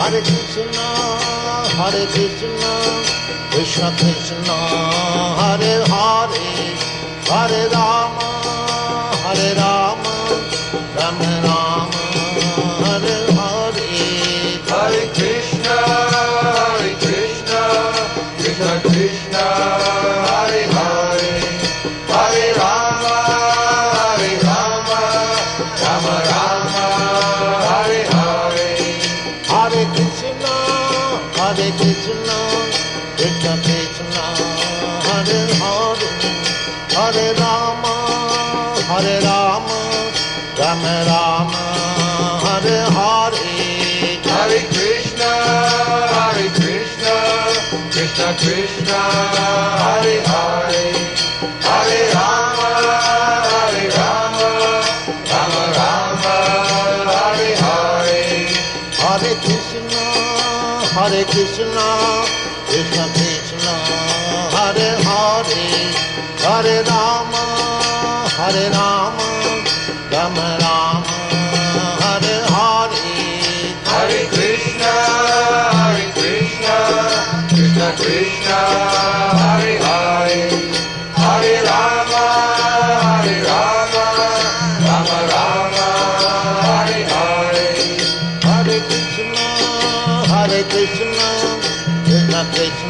Hare Krishna, Krishna Krishna, Hare Hare, Hare Rama, Rama Rama, Hare Hare. Hare Krishna, Krishna Krishna, Hare Hare, Hare Rama, Rama Rama, Hare Hare. Hare Krishna, Krishna Krishna, Hare Hare, Hare Rama, Rama Rama, Hare Hare. Hare Krishna, Krishna Krishna, Hare Hare, Hare Rama, Rama Rama, Hare Hare. Hare Krishna, Krishna Krishna, Hare Hare, Hare Rama, Rama Rama, Hare Hare. Hare Krishna, Krishna Krishna, Hare Hare, Hare Rama, Rama Rama, Hare Hare. Hare Krishna, Krishna Krishna,